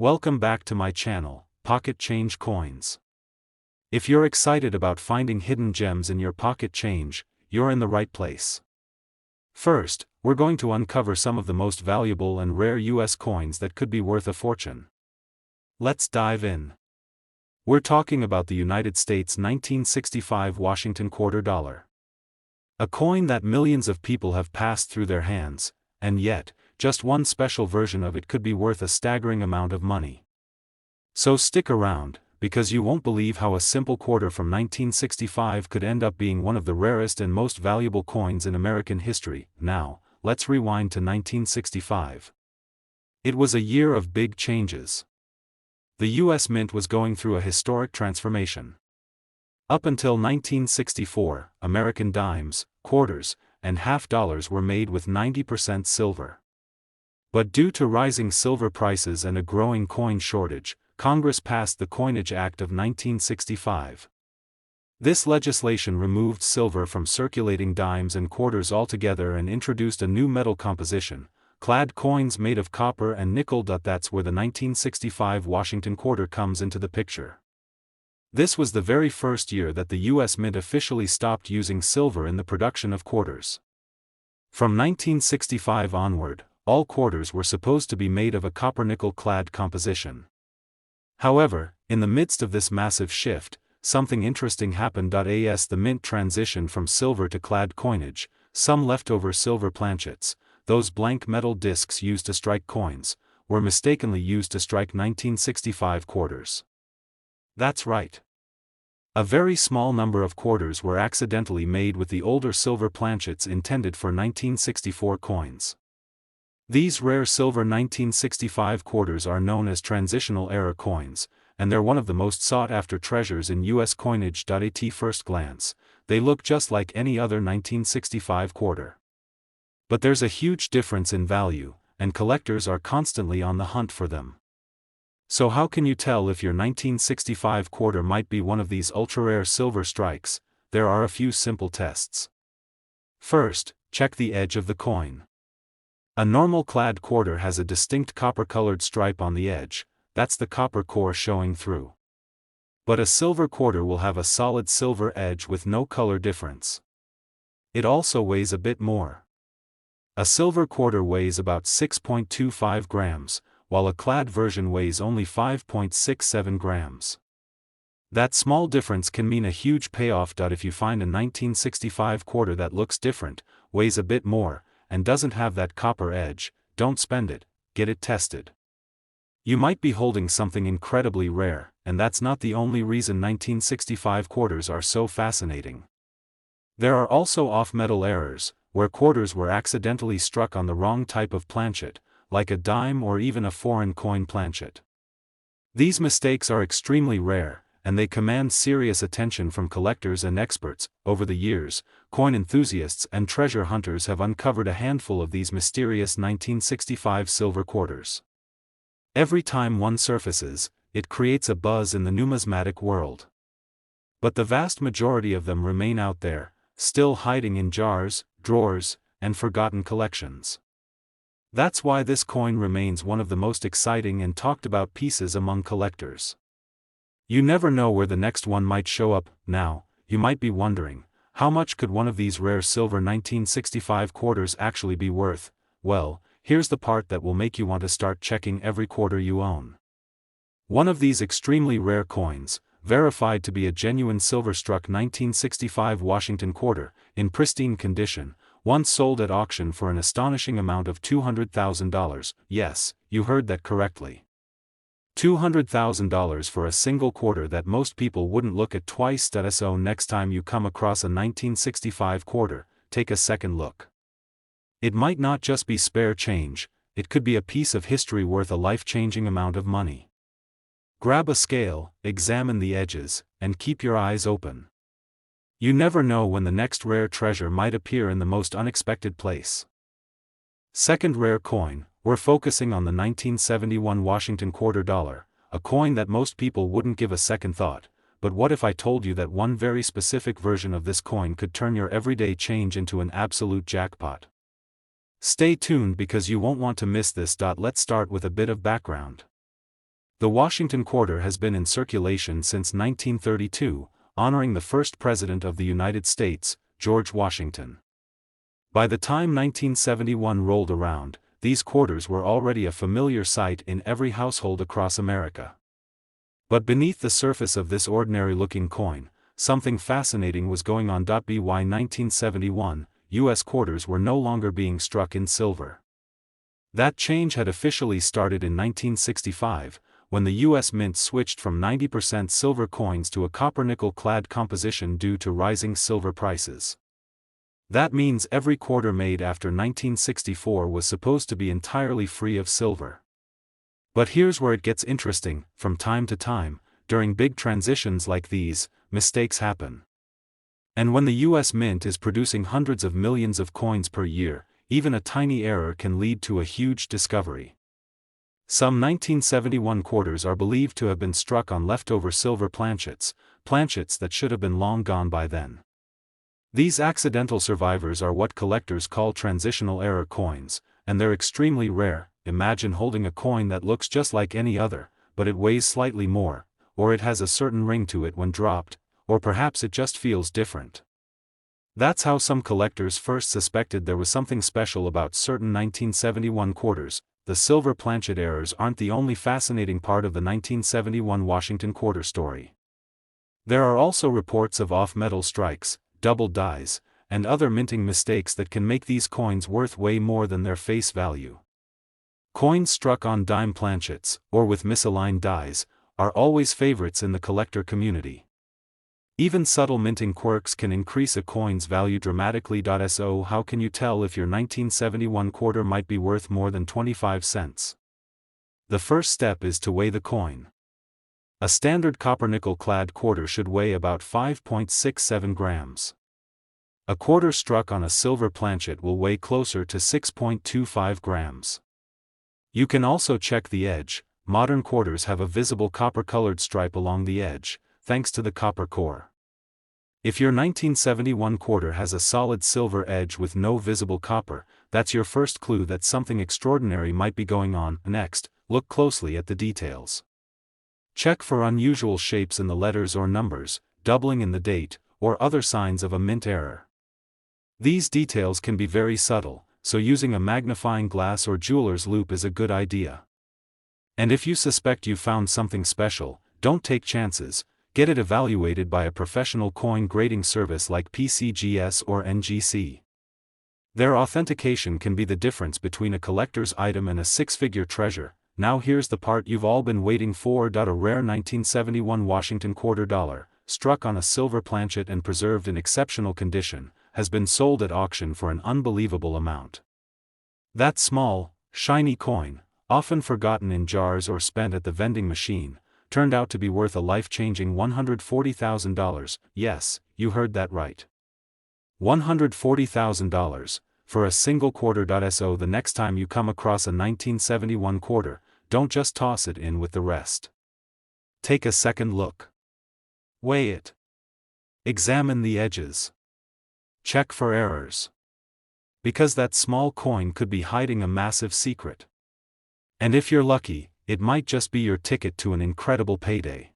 Welcome back to my channel, Pocket Change Coins. If you're excited about finding hidden gems in your pocket change, you're in the right place. First, we're going to uncover some of the most valuable and rare US coins that could be worth a fortune. Let's dive in. We're talking about the United States 1965 Washington quarter dollar. A coin that millions of people have passed through their hands, and yet, just one special version of it could be worth a staggering amount of money. So stick around, because you won't believe how a simple quarter from 1965 could end up being one of the rarest and most valuable coins in American history. Now, let's rewind to 1965. It was a year of big changes. The US Mint was going through a historic transformation. Up until 1964, American dimes, quarters, and half dollars were made with 90% silver. But due to rising silver prices and a growing coin shortage, Congress passed the Coinage Act of 1965. This legislation removed silver from circulating dimes and quarters altogether and introduced a new metal composition, clad coins made of copper and nickel. That's where the 1965 Washington quarter comes into the picture. This was the very first year that the US Mint officially stopped using silver in the production of quarters. From 1965 onward, all quarters were supposed to be made of a copper-nickel clad composition. However, in the midst of this massive shift, something interesting happened. As the Mint transitioned from silver to clad coinage, some leftover silver planchets, those blank metal discs used to strike coins, were mistakenly used to strike 1965 quarters. That's right. A very small number of quarters were accidentally made with the older silver planchets intended for 1964 coins. These rare silver 1965 quarters are known as transitional era coins, and they're one of the most sought-after treasures in US coinage. At first glance, they look just like any other 1965 quarter. But there's a huge difference in value, and collectors are constantly on the hunt for them. So how can you tell if your 1965 quarter might be one of these ultra-rare silver strikes? There are a few simple tests. First, check the edge of the coin. A normal clad quarter has a distinct copper-colored stripe on the edge, that's the copper core showing through. But a silver quarter will have a solid silver edge with no color difference. It also weighs a bit more. A silver quarter weighs about 6.25 grams, while a clad version weighs only 5.67 grams. That small difference can mean a huge payoff. If you find a 1965 quarter that looks different, weighs a bit more, and doesn't have that copper edge, don't spend it, get it tested. You might be holding something incredibly rare, and that's not the only reason 1965 quarters are so fascinating. There are also off-metal errors, where quarters were accidentally struck on the wrong type of planchet, like a dime or even a foreign coin planchet. These mistakes are extremely rare, and they command serious attention from collectors and experts. Over the years, coin enthusiasts and treasure hunters have uncovered a handful of these mysterious 1965 silver quarters. Every time one surfaces, it creates a buzz in the numismatic world. But the vast majority of them remain out there, still hiding in jars, drawers, and forgotten collections. That's why this coin remains one of the most exciting and talked about pieces among collectors. You never know where the next one might show up. Now, you might be wondering, how much could one of these rare silver 1965 quarters actually be worth? Well, here's the part that will make you want to start checking every quarter you own. One of these extremely rare coins, verified to be a genuine silver-struck 1965 Washington quarter, in pristine condition, once sold at auction for an astonishing amount of $200,000. Yes, you heard that correctly. $200,000 for a single quarter that most people wouldn't look at twice. So next time you come across a 1965 quarter, take a second look. It might not just be spare change, it could be a piece of history worth a life-changing amount of money. Grab a scale, examine the edges, and keep your eyes open. You never know when the next rare treasure might appear in the most unexpected place. Second rare coin, we're focusing on the 1971 Washington quarter dollar, a coin that most people wouldn't give a second thought. But what if I told you that one very specific version of this coin could turn your everyday change into an absolute jackpot? Stay tuned because you won't want to miss this. Let's start with a bit of background. The Washington quarter has been in circulation since 1932, honoring the first President of the United States, George Washington. By the time 1971 rolled around, these quarters were already a familiar sight in every household across America. But beneath the surface of this ordinary-looking coin, something fascinating was going on. By 1971, U.S. quarters were no longer being struck in silver. That change had officially started in 1965, when the U.S. Mint switched from 90% silver coins to a copper-nickel-clad composition due to rising silver prices. That means every quarter made after 1964 was supposed to be entirely free of silver. But here's where it gets interesting: from time to time, during big transitions like these, mistakes happen. And when the U.S. Mint is producing hundreds of millions of coins per year, even a tiny error can lead to a huge discovery. Some 1971 quarters are believed to have been struck on leftover silver planchets that should have been long gone by then. These accidental survivors are what collectors call transitional error coins, and they're extremely rare. Imagine holding a coin that looks just like any other, but it weighs slightly more, or it has a certain ring to it when dropped, or perhaps it just feels different. That's how some collectors first suspected there was something special about certain 1971 quarters. The silver planchet errors aren't the only fascinating part of the 1971 Washington quarter story. There are also reports of off-metal strikes, double dies, and other minting mistakes that can make these coins worth way more than their face value. Coins struck on dime planchets, or with misaligned dies, are always favorites in the collector community. Even subtle minting quirks can increase a coin's value dramatically. So how can you tell if your 1971 quarter might be worth more than 25 cents? The first step is to weigh the coin. A standard copper-nickel-clad quarter should weigh about 5.67 grams. A quarter struck on a silver planchet will weigh closer to 6.25 grams. You can also check the edge. Modern quarters have a visible copper-colored stripe along the edge, thanks to the copper core. If your 1971 quarter has a solid silver edge with no visible copper, that's your first clue that something extraordinary might be going on. Next, look closely at the details. Check for unusual shapes in the letters or numbers, doubling in the date, or other signs of a mint error. These details can be very subtle, so using a magnifying glass or jeweler's loupe is a good idea. And if you suspect you found something special, don't take chances. Get it evaluated by a professional coin grading service like PCGS or NGC. Their authentication can be the difference between a collector's item and a six-figure treasure. Now here's the part you've all been waiting for. A rare 1971 Washington quarter dollar, struck on a silver planchet and preserved in exceptional condition, has been sold at auction for an unbelievable amount. That small, shiny coin, often forgotten in jars or spent at the vending machine, turned out to be worth a life-changing $140,000. Yes, you heard that right. $140,000 for a single quarter. So the next time you come across a 1971 quarter, don't just toss it in with the rest. Take a second look. Weigh it. Examine the edges. Check for errors. Because that small coin could be hiding a massive secret. And if you're lucky, it might just be your ticket to an incredible payday.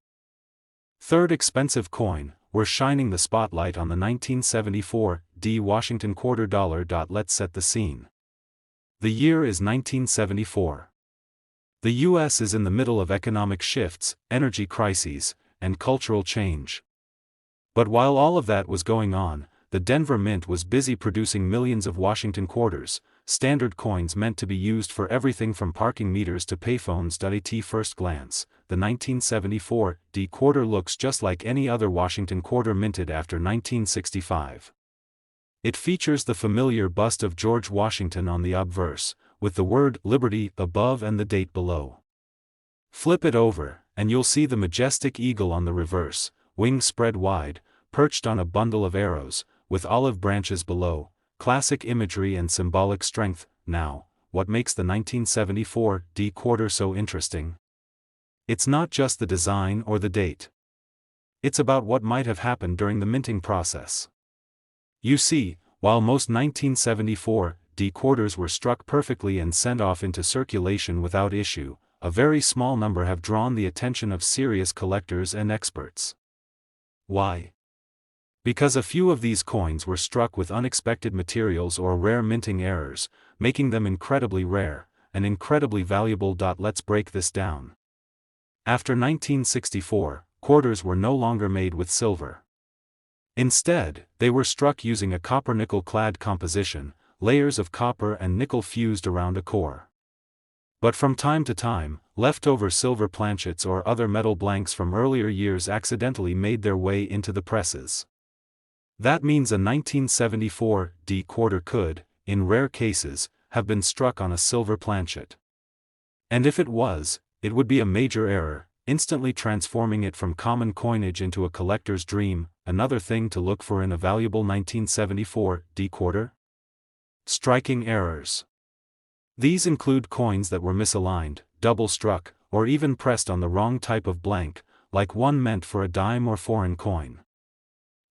Third expensive coin, we're shining the spotlight on the 1974 Washington quarter dollar. Let's set the scene. The year is 1974. The U.S. is in the middle of economic shifts, energy crises, and cultural change. But while all of that was going on, the Denver Mint was busy producing millions of Washington quarters, standard coins meant to be used for everything from parking meters to payphones. At first glance, the 1974 quarter looks just like any other Washington quarter minted after 1965. It features the familiar bust of George Washington on the obverse, with the word Liberty above and the date below. Flip it over, and you'll see the majestic eagle on the reverse, wings spread wide, perched on a bundle of arrows, with olive branches below. Classic imagery and symbolic strength. Now, what makes the 1974 quarter so interesting? It's not just the design or the date. It's about what might have happened during the minting process. You see, while most 1974 quarters were struck perfectly and sent off into circulation without issue, a very small number have drawn the attention of serious collectors and experts. Why? Because a few of these coins were struck with unexpected materials or rare minting errors, making them incredibly rare and incredibly valuable. Let's break this down. After 1964, quarters were no longer made with silver. Instead, they were struck using a copper-nickel clad composition, layers of copper and nickel fused around a core. But from time to time, leftover silver planchets or other metal blanks from earlier years accidentally made their way into the presses. That means a 1974 D quarter could, in rare cases, have been struck on a silver planchet. And if it was, it would be a major error, instantly transforming it from common coinage into a collector's dream. Another thing to look for in a valuable 1974 D quarter? Striking errors. These include coins that were misaligned, double-struck, or even pressed on the wrong type of blank, like one meant for a dime or foreign coin.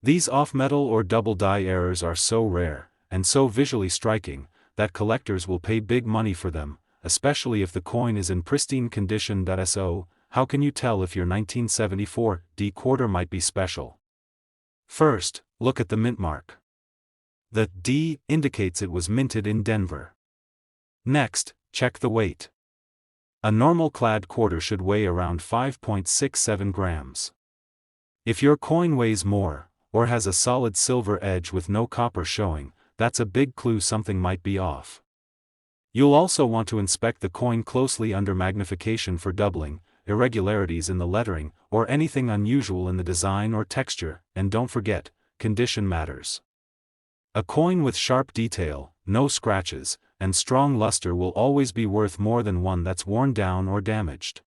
These off-metal or double-die errors are so rare, and so visually striking, that collectors will pay big money for them, especially if the coin is in pristine condition. So, how can you tell if your 1974 D quarter might be special? First, look at the mint mark. The D indicates it was minted in Denver. Next, check the weight. A normal clad quarter should weigh around 5.67 grams. If your coin weighs more, or has a solid silver edge with no copper showing, that's a big clue something might be off. You'll also want to inspect the coin closely under magnification for doubling, irregularities in the lettering, or anything unusual in the design or texture, and don't forget, condition matters. A coin with sharp detail, no scratches, and strong luster will always be worth more than one that's worn down or damaged.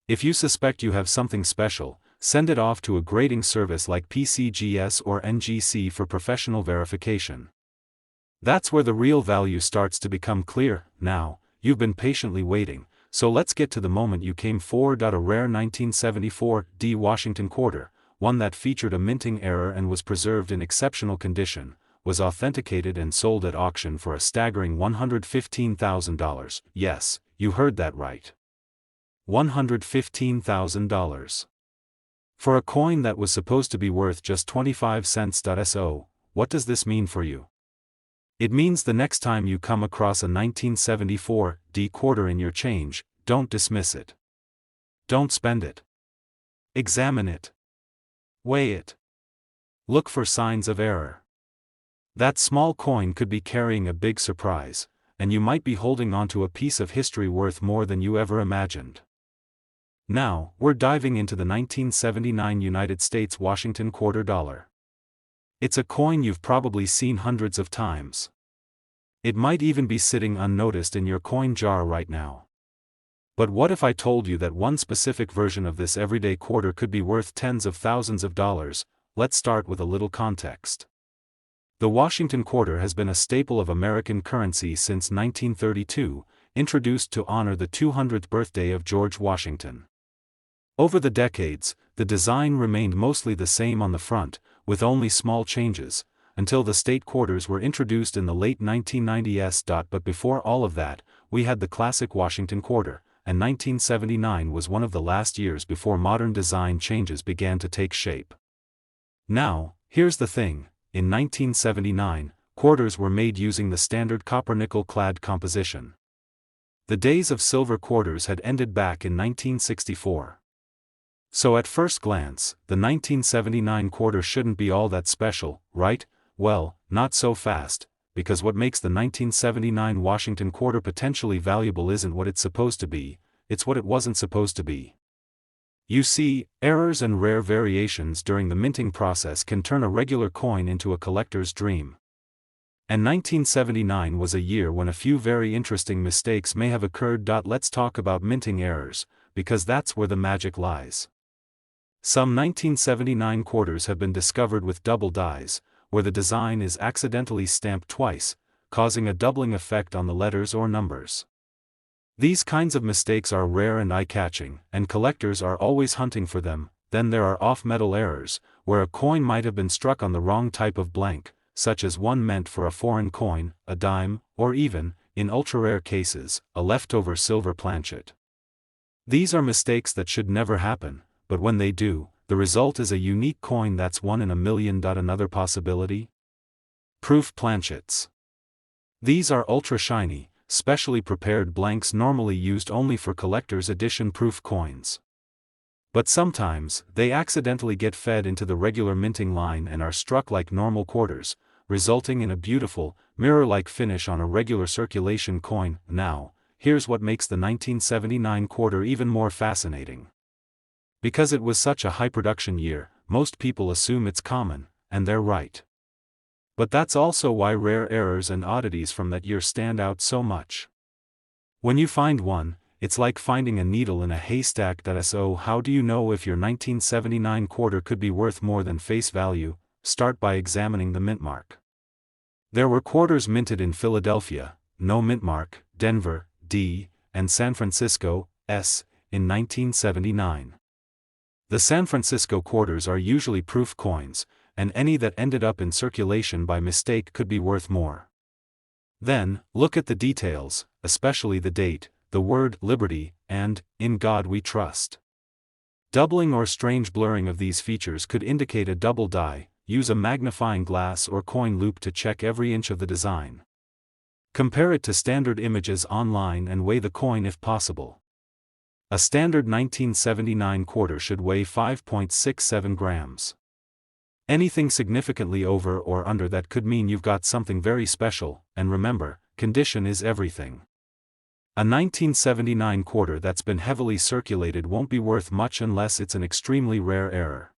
If you suspect you have something special, send it off to a grading service like PCGS or NGC for professional verification. That's where the real value starts to become clear. Now, you've been patiently waiting, so let's get to the moment you came for. A rare 1974 D Washington quarter, one that featured a minting error and was preserved in exceptional condition, was authenticated and sold at auction for a staggering $115,000. Yes, you heard that right. $115,000. For a coin that was supposed to be worth just 25 cents. So, what does this mean for you? It means the next time you come across a 1974 D quarter in your change, don't dismiss it. Don't spend it. Examine it. Weigh it. Look for signs of error. That small coin could be carrying a big surprise, and you might be holding onto a piece of history worth more than you ever imagined. Now, we're diving into the 1979 United States Washington quarter dollar. It's a coin you've probably seen hundreds of times. It might even be sitting unnoticed in your coin jar right now. But what if I told you that one specific version of this everyday quarter could be worth tens of thousands of dollars? Let's start with a little context. The Washington quarter has been a staple of American currency since 1932, introduced to honor the 200th birthday of George Washington. Over the decades, the design remained mostly the same on the front, with only small changes, until the state quarters were introduced in the late 1990s. But before all of that, we had the classic Washington quarter, and 1979 was one of the last years before modern design changes began to take shape. Now, here's the thing. In 1979, quarters were made using the standard copper-nickel clad composition. The days of silver quarters had ended back in 1964. So at first glance, the 1979 quarter shouldn't be all that special, right? Well, not so fast, because what makes the 1979 Washington quarter potentially valuable isn't what it's supposed to be, it's what it wasn't supposed to be. You see, errors and rare variations during the minting process can turn a regular coin into a collector's dream. And 1979 was a year when a few very interesting mistakes may have occurred. Let's talk about minting errors, because that's where the magic lies. Some 1979 quarters have been discovered with double dies, where the design is accidentally stamped twice, causing a doubling effect on the letters or numbers. These kinds of mistakes are rare and eye-catching, and collectors are always hunting for them. Then there are off-metal errors, where a coin might have been struck on the wrong type of blank, such as one meant for a foreign coin, a dime, or even, in ultra-rare cases, a leftover silver planchet. These are mistakes that should never happen, but when they do, the result is a unique coin that's 1 in a million. Another possibility? Proof planchets. These are ultra shiny, specially prepared blanks normally used only for collector's edition proof coins. But sometimes, they accidentally get fed into the regular minting line and are struck like normal quarters, resulting in a beautiful, mirror-like finish on a regular circulation coin. Now, here's what makes the 1979 quarter even more fascinating. Because it was such a high production year, most people assume it's common, and they're right. But that's also why rare errors and oddities from that year stand out so much. When you find one, it's like finding a needle in a haystack. So how do you know if your 1979 quarter could be worth more than face value? Start by examining the mint mark. There were quarters minted in Philadelphia, no mint mark, Denver, D, and San Francisco, S, in 1979. The San Francisco quarters are usually proof coins, and any that ended up in circulation by mistake could be worth more. Then, look at the details, especially the date, the word Liberty, and In God We Trust. Doubling or strange blurring of these features could indicate a double die. Use a magnifying glass or coin loop to check every inch of the design. Compare it to standard images online and weigh the coin if possible. A standard 1979 quarter should weigh 5.67 grams. Anything significantly over or under that could mean you've got something very special, and remember, condition is everything. A 1979 quarter that's been heavily circulated won't be worth much unless it's an extremely rare error.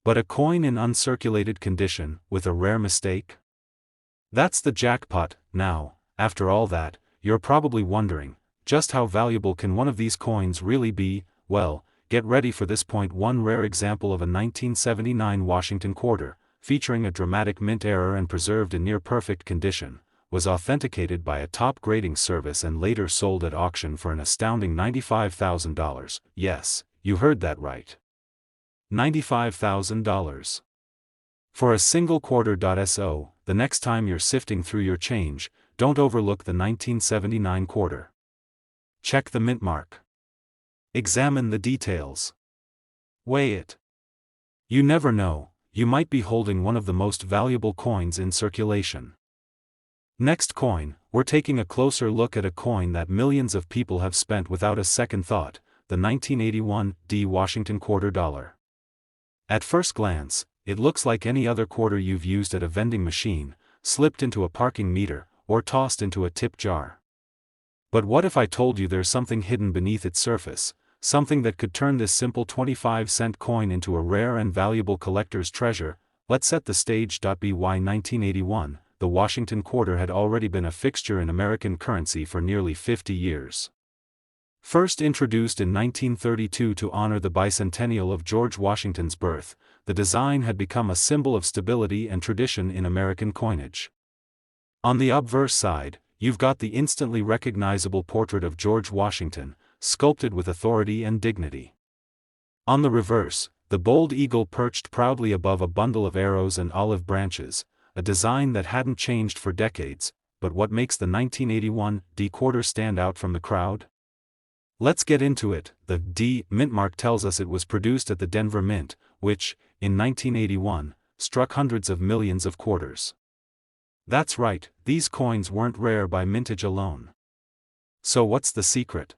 But a coin in uncirculated condition, with a rare mistake? That's the jackpot. Now, after all that, you're probably wondering, just how valuable can one of these coins really be? Well, get ready for this. Point 1 rare example of a 1979 Washington quarter, featuring a dramatic mint error and preserved in near-perfect condition, was authenticated by a top grading service and later sold at auction for an astounding $95,000. Yes, you heard that right. $95,000. For a single quarter. So, the next time you're sifting through your change, don't overlook the 1979 quarter. Check the mint mark. Examine the details. Weigh it. You never know, you might be holding one of the most valuable coins in circulation. Next coin, we're taking a closer look at a coin that millions of people have spent without a second thought, the 1981 D Washington quarter dollar. At first glance, it looks like any other quarter you've used at a vending machine, slipped into a parking meter, or tossed into a tip jar. But what if I told you there's something hidden beneath its surface, something that could turn this simple 25-cent coin into a rare and valuable collector's treasure? Let's set the stage. By 1981, the Washington quarter had already been a fixture in American currency for nearly 50 years. First introduced in 1932 to honor the bicentennial of George Washington's birth, the design had become a symbol of stability and tradition in American coinage. On the obverse side, you've got the instantly recognizable portrait of George Washington, sculpted with authority and dignity. On the reverse, the bold eagle perched proudly above a bundle of arrows and olive branches, a design that hadn't changed for decades. But what makes the 1981 D quarter stand out from the crowd? Let's get into it. The D mint mark tells us it was produced at the Denver Mint, which, in 1981, struck hundreds of millions of quarters. That's right, these coins weren't rare by mintage alone. So what's the secret?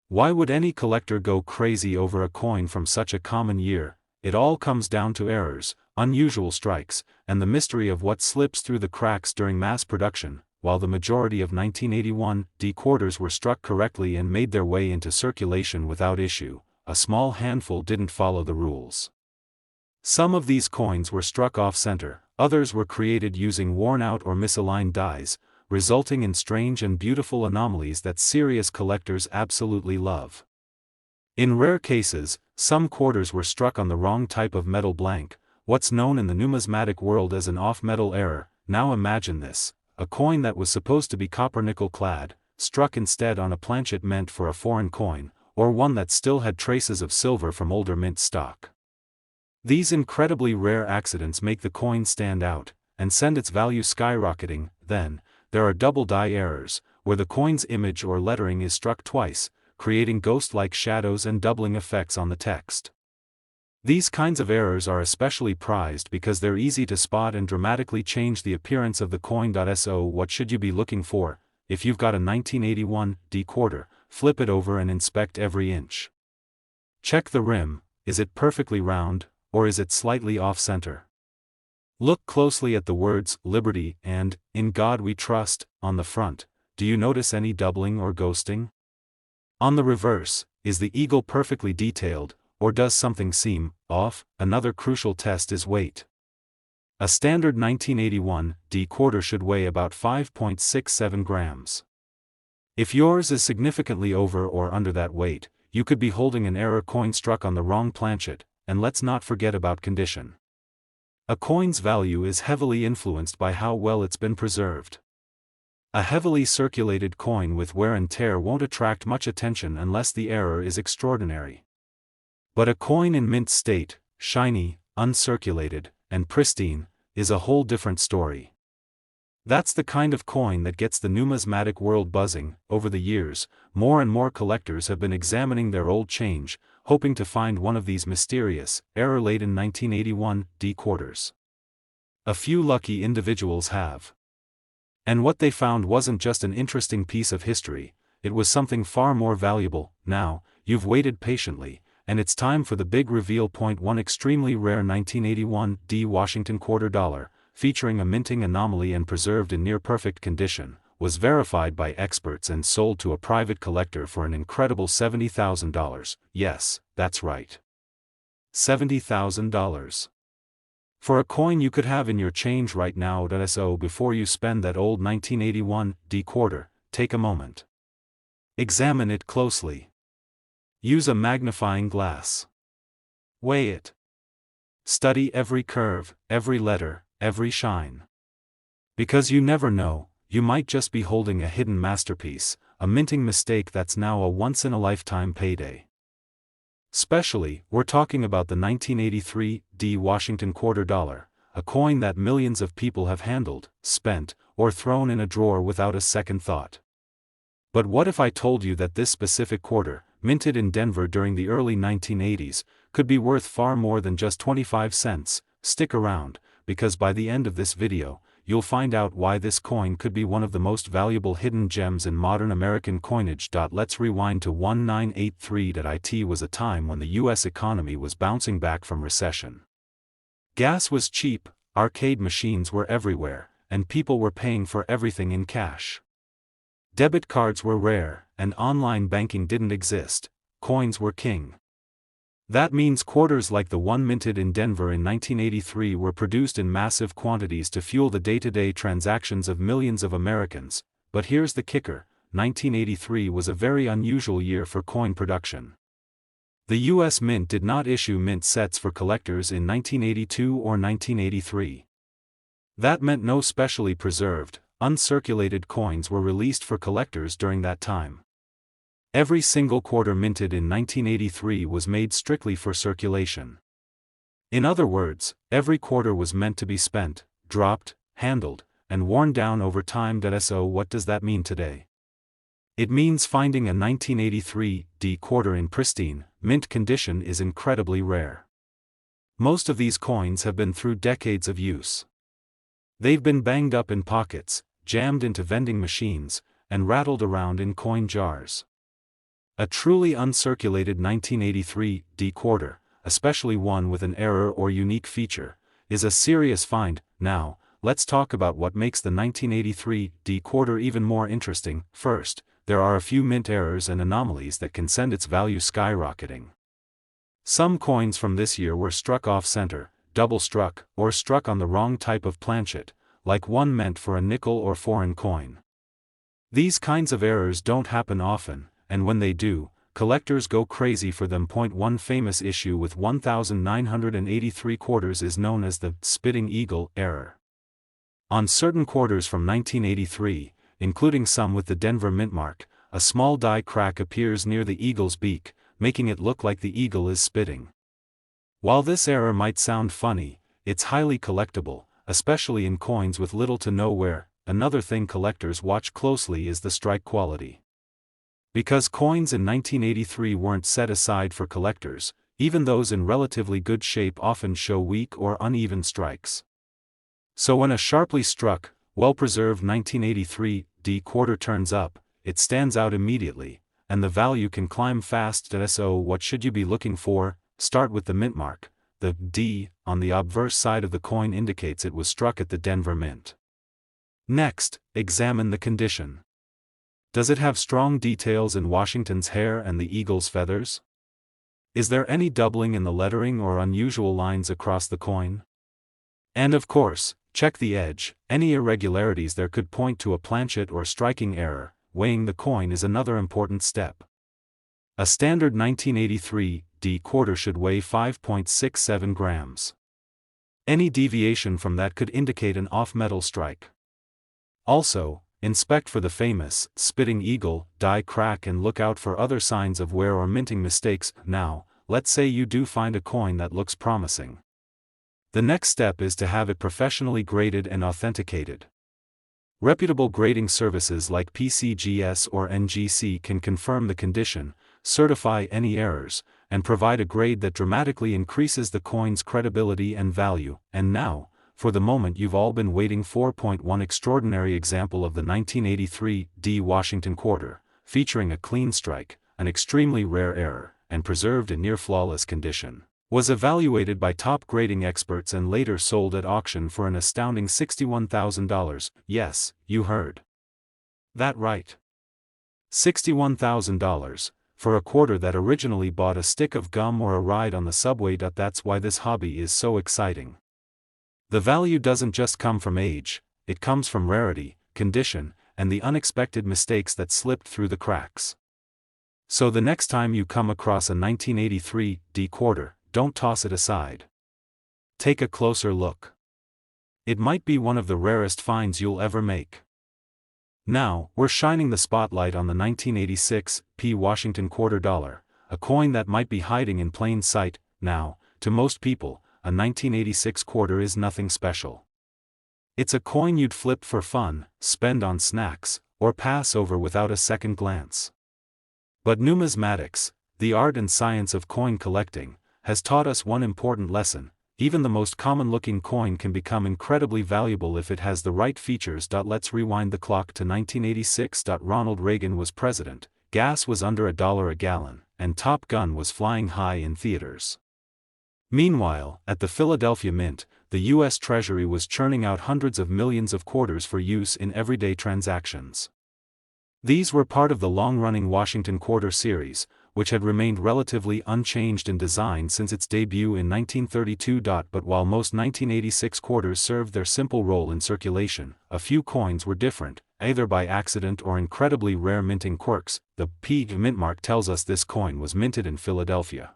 Why would any collector go crazy over a coin from such a common year? It all comes down to errors, unusual strikes, and the mystery of what slips through the cracks during mass production. While the majority of 1981 D quarters were struck correctly and made their way into circulation without issue, a small handful didn't follow the rules. Some of these coins were struck off-center, others were created using worn-out or misaligned dies, resulting in strange and beautiful anomalies that serious collectors absolutely love. In rare cases, some quarters were struck on the wrong type of metal blank, what's known in the numismatic world as an off-metal error. Now imagine this. A coin that was supposed to be copper-nickel clad, struck instead on a planchet meant for a foreign coin, or one that still had traces of silver from older mint stock. These incredibly rare accidents make the coin stand out, and send its value skyrocketing. Then, there are double die errors, where the coin's image or lettering is struck twice, creating ghost-like shadows and doubling effects on the text. These kinds of errors are especially prized because they're easy to spot and dramatically change the appearance of the coin. So what should you be looking for? If you've got a 1981 D quarter, flip it over and inspect every inch. Check the rim, is it perfectly round, or is it slightly off-center? Look closely at the words Liberty and In God We Trust on the front. Do you notice any doubling or ghosting? On the reverse, is the eagle perfectly detailed, or does something seem off? Another crucial test is weight. A standard 1981 D quarter should weigh about 5.67 grams. If yours is significantly over or under that weight, you could be holding an error coin struck on the wrong planchet, and let's not forget about condition. A coin's value is heavily influenced by how well it's been preserved. A heavily circulated coin with wear and tear won't attract much attention unless the error is extraordinary. But a coin in mint state, shiny, uncirculated, and pristine, is a whole different story. That's the kind of coin that gets the numismatic world buzzing. Over the years, more and more collectors have been examining their old change, hoping to find one of these mysterious, error-laden 1981 D quarters. A few lucky individuals have. And what they found wasn't just an interesting piece of history, it was something far more valuable. Now, you've waited patiently, and it's time for the big reveal. One extremely rare 1981 D Washington quarter dollar, featuring a minting anomaly and preserved in near-perfect condition, was verified by experts and sold to a private collector for an incredible $70,000. Yes, that's right. $70,000. For a coin you could have in your change right now. So before you spend that old 1981 D quarter, take a moment. Examine it closely. Use a magnifying glass. Weigh it. Study every curve, every letter, every shine. Because you never know, you might just be holding a hidden masterpiece, a minting mistake that's now a once-in-a-lifetime payday. Especially, we're talking about the 1983 D Washington quarter dollar, a coin that millions of people have handled, spent, or thrown in a drawer without a second thought. But what if I told you that this specific quarter, minted in Denver during the early 1980s, could be worth far more than just 25 cents? Stick around, because by the end of this video, you'll find out why this coin could be one of the most valuable hidden gems in modern American coinage. Let's rewind to 1983. It was a time when the US economy was bouncing back from recession. Gas was cheap, arcade machines were everywhere, and people were paying for everything in cash. Debit cards were rare, and online banking didn't exist. Coins were king. That means quarters like the one minted in Denver in 1983 were produced in massive quantities to fuel the day-to-day transactions of millions of Americans. But here's the kicker, 1983 was a very unusual year for coin production. The US Mint did not issue mint sets for collectors in 1982 or 1983. That meant no specially preserved, uncirculated coins were released for collectors during that time. Every single quarter minted in 1983 was made strictly for circulation. In other words, every quarter was meant to be spent, dropped, handled, and worn down over time. So what does that mean today? It means finding a 1983 D quarter in pristine, mint condition is incredibly rare. Most of these coins have been through decades of use. They've been banged up in pockets, jammed into vending machines, and rattled around in coin jars. A truly uncirculated 1983 D quarter, especially one with an error or unique feature, is a serious find. Now, let's talk about what makes the 1983 D quarter even more interesting. First, there are a few mint errors and anomalies that can send its value skyrocketing. Some coins from this year were struck off-center, double-struck, or struck on the wrong type of planchet, like one meant for a nickel or foreign coin. These kinds of errors don't happen often, and when they do, collectors go crazy for them. One famous issue with 1983 quarters is known as the spitting eagle error. On certain quarters from 1983, including some with the Denver mint mark, a small die crack appears near the eagle's beak, making it look like the eagle is spitting. While this error might sound funny, it's highly collectible, especially in coins with little to no wear. Another thing collectors watch closely is the strike quality. Because coins in 1983 weren't set aside for collectors, even those in relatively good shape often show weak or uneven strikes. So when a sharply struck, well-preserved 1983 D quarter turns up, it stands out immediately, and the value can climb fast. So what should you be looking for? Start with the mint mark. The D on the obverse side of the coin indicates it was struck at the Denver Mint. Next, examine the condition. Does it have strong details in Washington's hair and the eagle's feathers? Is there any doubling in the lettering or unusual lines across the coin? And of course, check the edge. Any irregularities there could point to a planchet or striking error. Weighing the coin is another important step. A standard 1983 D quarter should weigh 5.67 grams. Any deviation from that could indicate an off-metal strike. Also, inspect for the famous spitting eagle die crack and look out for other signs of wear or minting mistakes. Now, let's say you do find a coin that looks promising. The next step is to have it professionally graded and authenticated. Reputable grading services like PCGS or NGC can confirm the condition, certify any errors, and provide a grade that dramatically increases the coin's credibility and value. And now, for the moment you've all been waiting for. One extraordinary example of the 1983 D Washington quarter, featuring a clean strike, an extremely rare error, and preserved in near-flawless condition, was evaluated by top grading experts and later sold at auction for an astounding $61,000. Yes, you heard that right. $61,000, for a quarter that originally bought a stick of gum or a ride on the subway. That's why this hobby is so exciting. The value doesn't just come from age, it comes from rarity, condition, and the unexpected mistakes that slipped through the cracks. So the next time you come across a 1983 D quarter, don't toss it aside. Take a closer look. It might be one of the rarest finds you'll ever make. Now, we're shining the spotlight on the 1986 P Washington quarter dollar, a coin that might be hiding in plain sight. Now, to most people, a 1986 quarter is nothing special. It's a coin you'd flip for fun, spend on snacks, or pass over without a second glance. But numismatics, the art and science of coin collecting, has taught us one important lesson: even the most common-looking coin can become incredibly valuable if it has the right features. Let's rewind the clock to 1986. Ronald Reagan was president, gas was under $1 a gallon, and Top Gun was flying high in theaters. Meanwhile, at the Philadelphia Mint, the U.S. Treasury was churning out hundreds of millions of quarters for use in everyday transactions. These were part of the long-running Washington Quarter series, which had remained relatively unchanged in design since its debut in 1932. But while most 1986 quarters served their simple role in circulation, a few coins were different, either by accident or incredibly rare minting quirks. The P mint mark tells us this coin was minted in Philadelphia.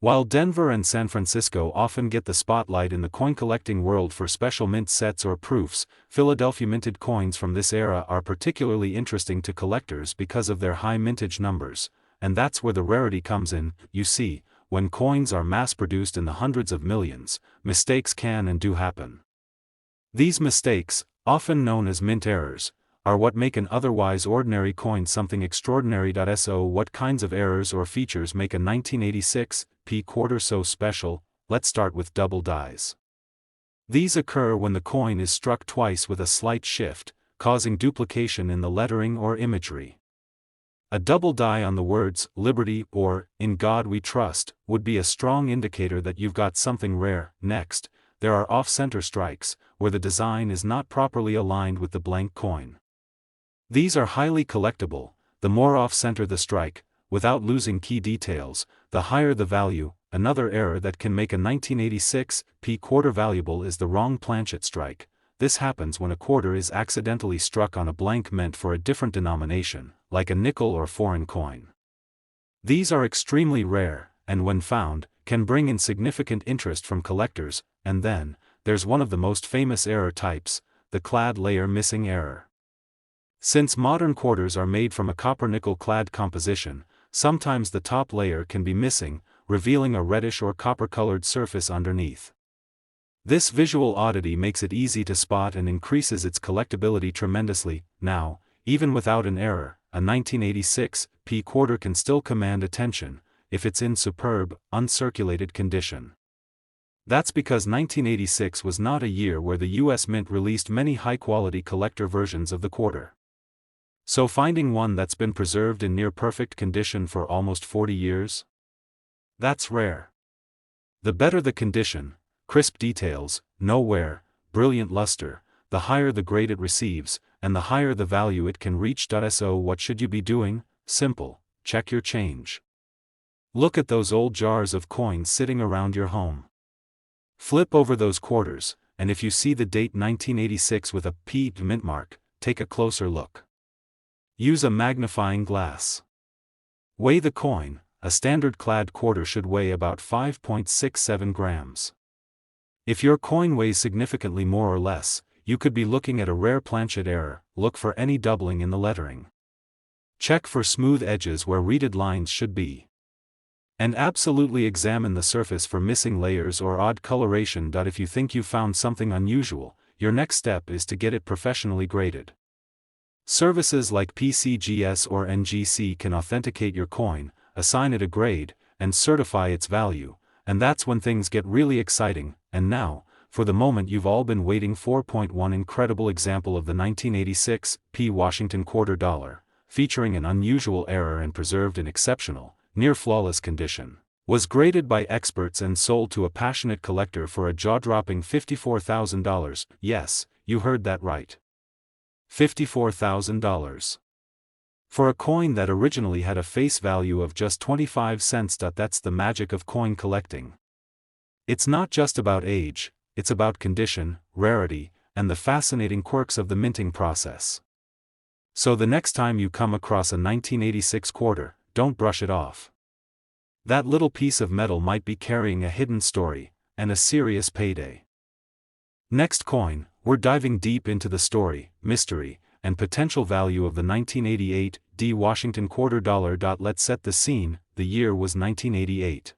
While Denver and San Francisco often get the spotlight in the coin collecting world for special mint sets or proofs, Philadelphia minted coins from this era are particularly interesting to collectors because of their high mintage numbers. And that's where the rarity comes in. You see, when coins are mass-produced in the hundreds of millions, mistakes can and do happen. These mistakes, often known as mint errors, are what make an otherwise ordinary coin something extraordinary. So what kinds of errors or features make a 1986 P quarter so special? Let's start with double dies. These occur when the coin is struck twice with a slight shift, causing duplication in the lettering or imagery. A double die on the words "Liberty" or "In God We Trust" would be a strong indicator that you've got something rare. Next, there are off-center strikes, where the design is not properly aligned with the blank coin. These are highly collectible. The more off-center the strike, without losing key details, the higher the value. Another error that can make a 1986 P quarter valuable is the wrong planchet strike. This happens when a quarter is accidentally struck on a blank meant for a different denomination, like a nickel or foreign coin. These are extremely rare, and when found, can bring in significant interest from collectors. And then, there's one of the most famous error types, the clad layer missing error. Since modern quarters are made from a copper-nickel clad composition, sometimes the top layer can be missing, revealing a reddish or copper-colored surface underneath. This visual oddity makes it easy to spot and increases its collectability tremendously. Now, even without an error, a 1986 P quarter can still command attention if it's in superb, uncirculated condition. That's because 1986 was not a year where the US Mint released many high-quality collector versions of the quarter. So finding one that's been preserved in near-perfect condition for almost 40 years? That's rare. The better the condition, crisp details, no wear, brilliant luster, the higher the grade it receives, and the higher the value it can reach. So what should you be doing? Simple, check your change. Look at those old jars of coins sitting around your home. Flip over those quarters, and if you see the date 1986 with a P mint mark, take a closer look. Use a magnifying glass. Weigh the coin. A standard clad quarter should weigh about 5.67 grams. If your coin weighs significantly more or less, you could be looking at a rare planchet error. Look for any doubling in the lettering. Check for smooth edges where reeded lines should be. And absolutely examine the surface for missing layers or odd coloration. If you think you found something unusual, your next step is to get it professionally graded. Services like PCGS or NGC can authenticate your coin, assign it a grade, and certify its value, and that's when things get really exciting. And now, for the moment you've all been waiting for. One incredible example of the 1986 P Washington quarter dollar, featuring an unusual error and preserved in exceptional, near-flawless condition, was graded by experts and sold to a passionate collector for a jaw-dropping $54,000. Yes, you heard that right. $54,000. For a coin that originally had a face value of just 25 cents. That's the magic of coin collecting. It's not just about age, it's about condition, rarity, and the fascinating quirks of the minting process. So the next time you come across a 1986 quarter, don't brush it off. That little piece of metal might be carrying a hidden story, and a serious payday. Next coin, we're diving deep into the story, mystery, and potential value of the 1988 D Washington quarter dollar. Let's set the scene. The year was 1988.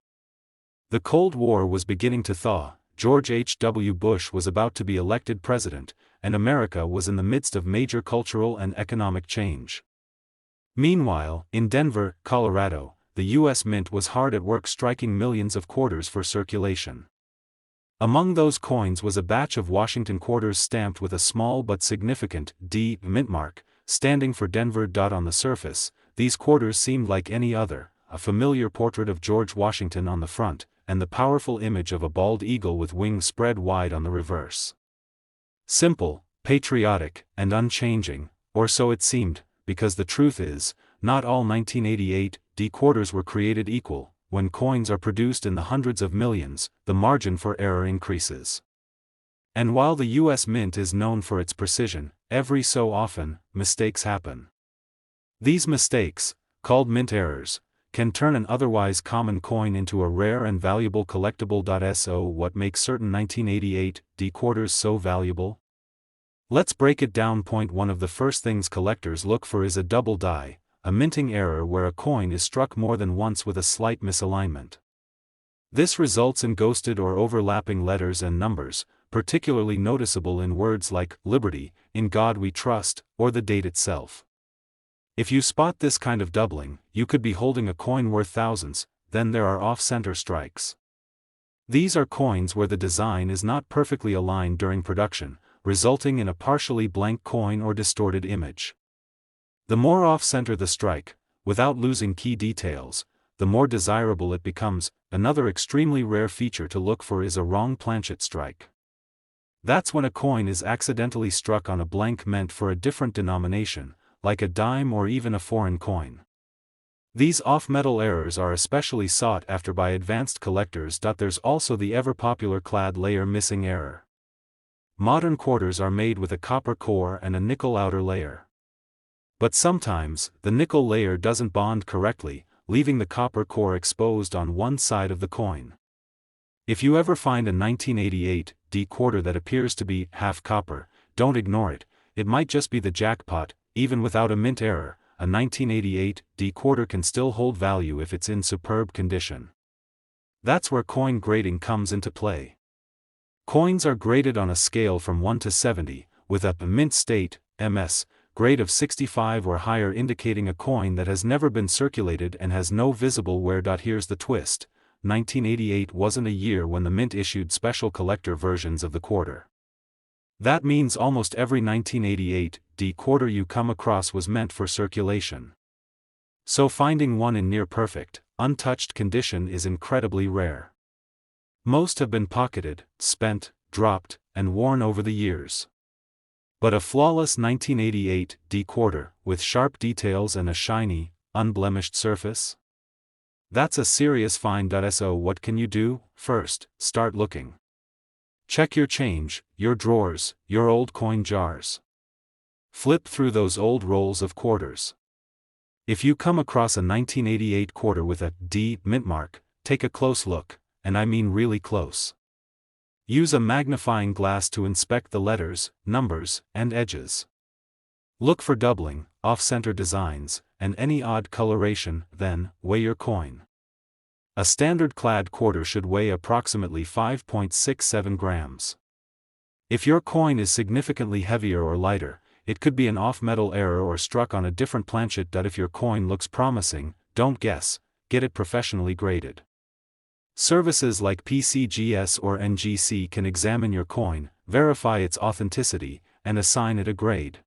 The Cold War was beginning to thaw, George H.W. Bush was about to be elected president, and America was in the midst of major cultural and economic change. Meanwhile, in Denver, Colorado, the U.S. Mint was hard at work striking millions of quarters for circulation. Among those coins was a batch of Washington quarters stamped with a small but significant D mint mark, standing for Denver. On the surface, these quarters seemed like any other, a familiar portrait of George Washington on the front, and the powerful image of a bald eagle with wings spread wide on the reverse. Simple, patriotic, and unchanging, or so it seemed, because the truth is, not all 1988 D quarters were created equal. When coins are produced in the hundreds of millions, the margin for error increases. And while the U.S. Mint is known for its precision, every so often, mistakes happen. These mistakes, called mint errors, can turn an otherwise common coin into a rare and valuable collectible. So what makes certain 1988 D quarters so valuable? Let's break it down. One of the first things collectors look for is a double die, a minting error where a coin is struck more than once with a slight misalignment. This results in ghosted or overlapping letters and numbers, particularly noticeable in words like liberty, in God we trust, or the date itself. If you spot this kind of doubling, you could be holding a coin worth thousands. Then there are off-center strikes. These are coins where the design is not perfectly aligned during production, resulting in a partially blank coin or distorted image. The more off-center the strike, without losing key details, the more desirable it becomes. Another extremely rare feature to look for is a wrong planchet strike. That's when a coin is accidentally struck on a blank meant for a different denomination, like a dime or even a foreign coin. These off-metal errors are especially sought after by advanced collectors. There's also the ever-popular clad layer missing error. Modern quarters are made with a copper core and a nickel outer layer. But sometimes, the nickel layer doesn't bond correctly, leaving the copper core exposed on one side of the coin. If you ever find a 1988 D quarter that appears to be half copper, don't ignore it. It might just be the jackpot. Even without a mint error, a 1988 D quarter can still hold value if it's in superb condition. That's where coin grading comes into play. Coins are graded on a scale from 1 to 70, with a mint state, MS, grade of 65 or higher, indicating a coin that has never been circulated and has no visible wear. Here's the twist: 1988 wasn't a year when the mint issued special collector versions of the quarter. That means almost every 1988 D quarter you come across was meant for circulation. So finding one in near perfect, untouched condition is incredibly rare. Most have been pocketed, spent, dropped, and worn over the years. But a flawless 1988 D quarter, with sharp details and a shiny, unblemished surface? That's a serious find. So what can you do? First, start looking. Check your change, your drawers, your old coin jars. Flip through those old rolls of quarters. If you come across a 1988 quarter with a D mint mark, take a close look, and I mean really close. Use a magnifying glass to inspect the letters, numbers, and edges. Look for doubling, off-center designs, and any odd coloration. Then, weigh your coin. A standard clad quarter should weigh approximately 5.67 grams. If your coin is significantly heavier or lighter, it could be an off-metal error or struck on a different planchet. If your coin looks promising, don't guess, get it professionally graded. Services like PCGS or NGC can examine your coin, verify its authenticity, and assign it a grade.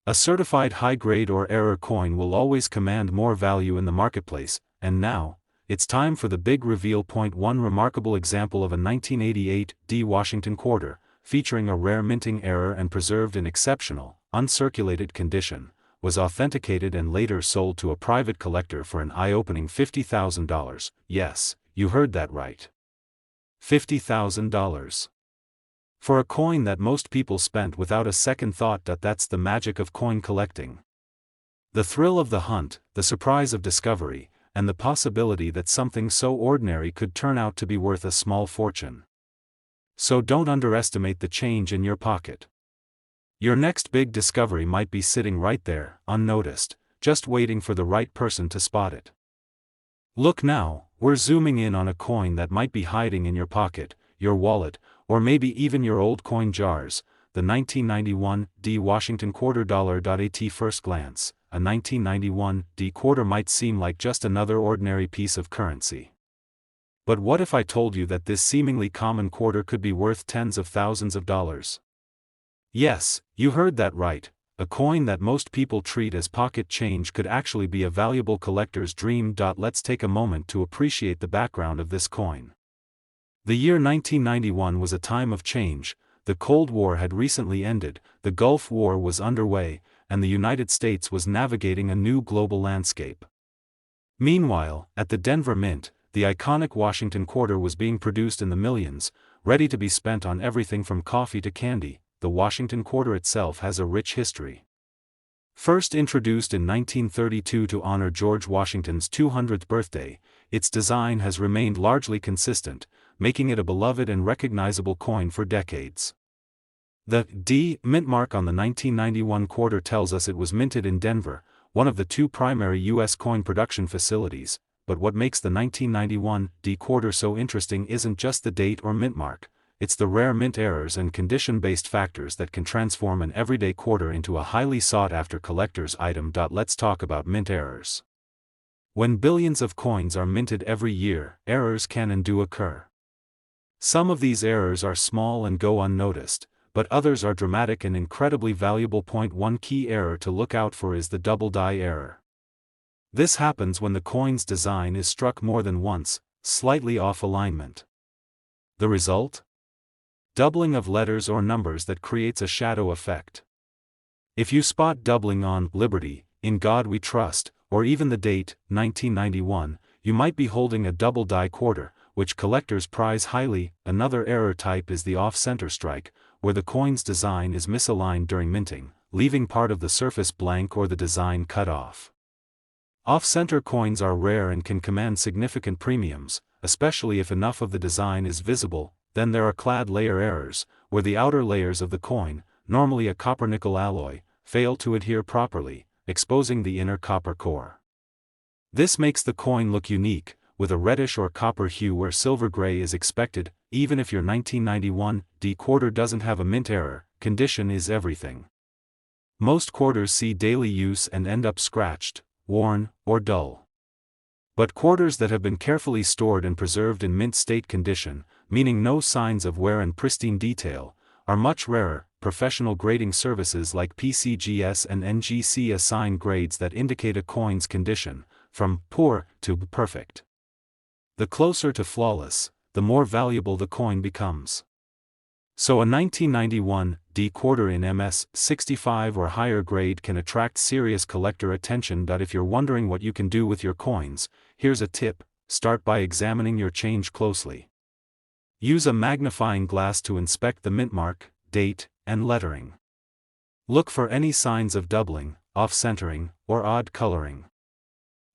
A certified high-grade or error coin will always command more value in the marketplace. And now, it's time for the big reveal. Point 1: remarkable example of a 1988 D Washington quarter, featuring a rare minting error and preserved in exceptional, uncirculated condition, was authenticated and later sold to a private collector for an eye-opening $50,000. Yes, you heard that right. $50,000. For a coin that most people spent without a second thought. That's the magic of coin collecting. The thrill of the hunt, the surprise of discovery, and the possibility that something so ordinary could turn out to be worth a small fortune. So don't underestimate the change in your pocket. Your next big discovery might be sitting right there, unnoticed, just waiting for the right person to spot it. Look now, we're zooming in on a coin that might be hiding in your pocket, your wallet, or maybe even your old coin jars, the 1991 D Washington quarter. At first glance, a 1991 D quarter might seem like just another ordinary piece of currency. But what if I told you that this seemingly common quarter could be worth tens of thousands of dollars? Yes, you heard that right. A coin that most people treat as pocket change could actually be a valuable collector's dream. Let's take a moment to appreciate the background of this coin. The year 1991 was a time of change. The Cold War had recently ended, the Gulf War was underway, and the United States was navigating a new global landscape. Meanwhile, at the Denver Mint, the iconic Washington quarter was being produced in the millions, ready to be spent on everything from coffee to candy. The Washington quarter itself has a rich history. First introduced in 1932 to honor George Washington's 200th birthday, its design has remained largely consistent, making it a beloved and recognizable coin for decades. The D mint mark on the 1991 quarter tells us it was minted in Denver, one of the two primary U.S. coin production facilities. But what makes the 1991 D quarter so interesting isn't just the date or mint mark, it's the rare mint errors and condition-based factors that can transform an everyday quarter into a highly sought-after collector's item. Let's talk about mint errors. When billions of coins are minted every year, errors can and do occur. Some of these errors are small and go unnoticed, but others are dramatic and incredibly valuable. Point 1: key error to look out for is the double die error. This happens when the coin's design is struck more than once, slightly off alignment. The result? Doubling of letters or numbers that creates a shadow effect. If you spot doubling on Liberty, In God We Trust, or even the date, 1991, you might be holding a double die quarter, which collectors prize highly. Another error type is the off-center strike, where the coin's design is misaligned during minting, leaving part of the surface blank or the design cut off. Off-center coins are rare and can command significant premiums, especially if enough of the design is visible. Then there are clad layer errors, where the outer layers of the coin, normally a copper-nickel alloy, fail to adhere properly, exposing the inner copper core. This makes the coin look unique, with a reddish or copper hue where silver gray is expected. Even if your 1991 D quarter doesn't have a mint error, condition is everything. Most quarters see daily use and end up scratched, worn, or dull. But quarters that have been carefully stored and preserved in mint state condition, meaning no signs of wear and pristine detail, are much rarer. Professional grading services like PCGS and NGC assign grades that indicate a coin's condition, from poor to perfect. The closer to flawless, the more valuable the coin becomes. So a 1991 D quarter in MS 65 or higher grade can attract serious collector attention. If you're wondering what you can do with your coins, here's a tip: start by examining your change closely. Use a magnifying glass to inspect the mint mark, date, and lettering. Look for any signs of doubling, off-centering, or odd coloring.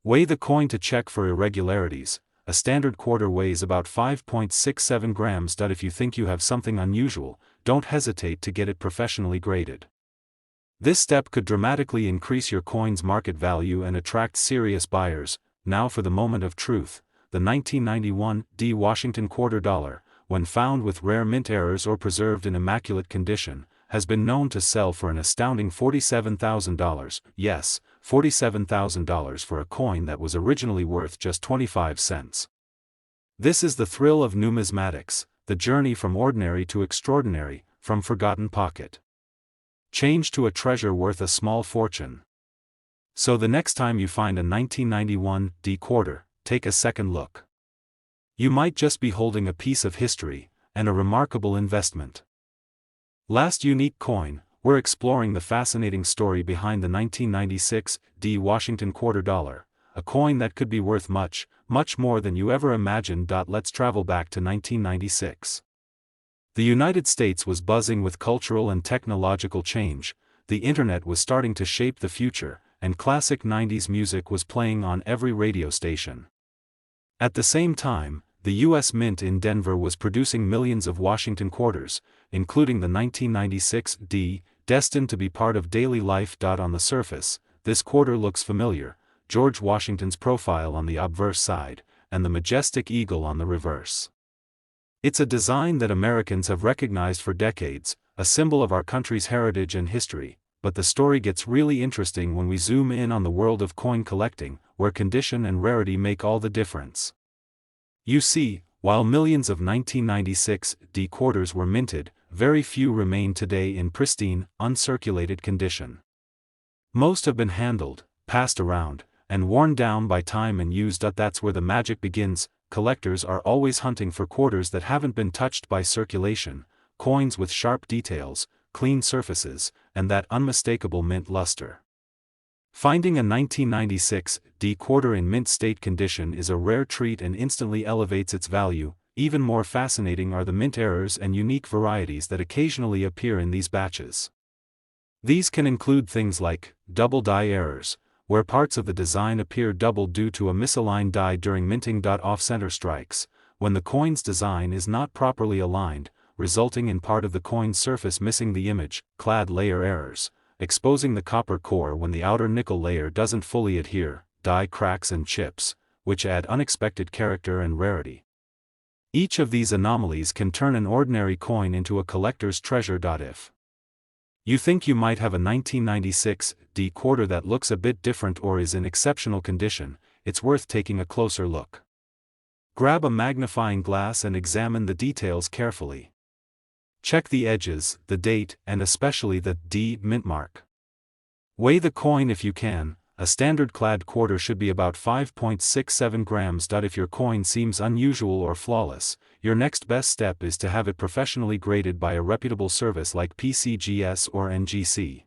Weigh the coin to check for irregularities. A standard quarter weighs about 5.67 grams. If you think you have something unusual, don't hesitate to get it professionally graded. This step could dramatically increase your coin's market value and attract serious buyers. Now for the moment of truth: the 1991 D Washington quarter dollar, when found with rare mint errors or preserved in immaculate condition, has been known to sell for an astounding $47,000. Yes, $47,000 for a coin that was originally worth just 25 cents. This is the thrill of numismatics, the journey from ordinary to extraordinary, from forgotten pocket change to a treasure worth a small fortune. So the next time you find a 1991 D quarter, take a second look. You might just be holding a piece of history, and a remarkable investment. Last unique coin, we're exploring the fascinating story behind the 1996 D Washington quarter dollar, a coin that could be worth much, much more than you ever imagined. Let's travel back to 1996. The United States was buzzing with cultural and technological change, the internet was starting to shape the future, and classic 90s music was playing on every radio station. At the same time, the U.S. Mint in Denver was producing millions of Washington quarters, including the 1996 D, destined to be part of daily life. On the surface, this quarter looks familiar: George Washington's profile on the obverse side, and the majestic eagle on the reverse. It's a design that Americans have recognized for decades, a symbol of our country's heritage and history. But the story gets really interesting when we zoom in on the world of coin collecting, where condition and rarity make all the difference. You see, while millions of 1996 D quarters were minted, very few remain today in pristine, uncirculated condition. Most have been handled, passed around, and worn down by time and use. That's where the magic begins. Collectors are always hunting for quarters that haven't been touched by circulation, coins with sharp details, clean surfaces, and that unmistakable mint luster. Finding a 1996 D quarter in mint state condition is a rare treat and instantly elevates its value. Even more fascinating are the mint errors and unique varieties that occasionally appear in these batches. These can include things like double die errors, where parts of the design appear doubled due to a misaligned die during minting. Off-center strikes, when the coin's design is not properly aligned, resulting in part of the coin's surface missing the image. Clad layer errors, exposing the copper core when the outer nickel layer doesn't fully adhere. Die cracks and chips, which add unexpected character and rarity. Each of these anomalies can turn an ordinary coin into a collector's treasure. If you think you might have a 1996 D quarter that looks a bit different or is in exceptional condition, it's worth taking a closer look. Grab a magnifying glass and examine the details carefully. Check the edges, the date, and especially the D mint mark. Weigh the coin if you can. A standard clad quarter should be about 5.67 grams. If your coin seems unusual or flawless, your next best step is to have it professionally graded by a reputable service like PCGS or NGC.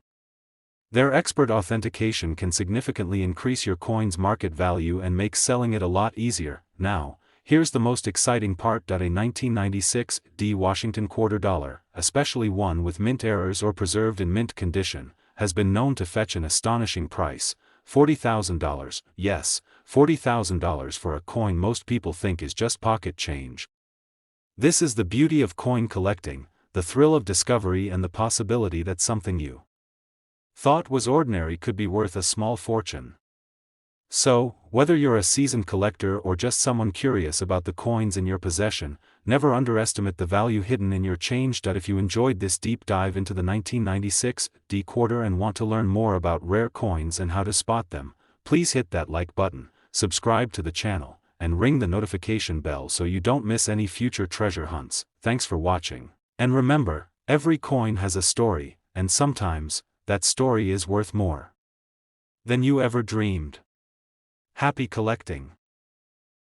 Their expert authentication can significantly increase your coin's market value and make selling it a lot easier. Now, here's the most exciting part: a 1996 D Washington quarter dollar, especially one with mint errors or preserved in mint condition, has been known to fetch an astonishing price: $40,000. Yes, $40,000 for a coin most people think is just pocket change. This is the beauty of coin collecting, the thrill of discovery and the possibility that something you thought was ordinary could be worth a small fortune. So, whether you're a seasoned collector or just someone curious about the coins in your possession, never underestimate the value hidden in your change. If you enjoyed this deep dive into the 1996 D quarter and want to learn more about rare coins and how to spot them, please hit that like button, subscribe to the channel, and ring the notification bell so you don't miss any future treasure hunts. Thanks for watching. And remember, every coin has a story, and sometimes, that story is worth more than you ever dreamed. Happy collecting!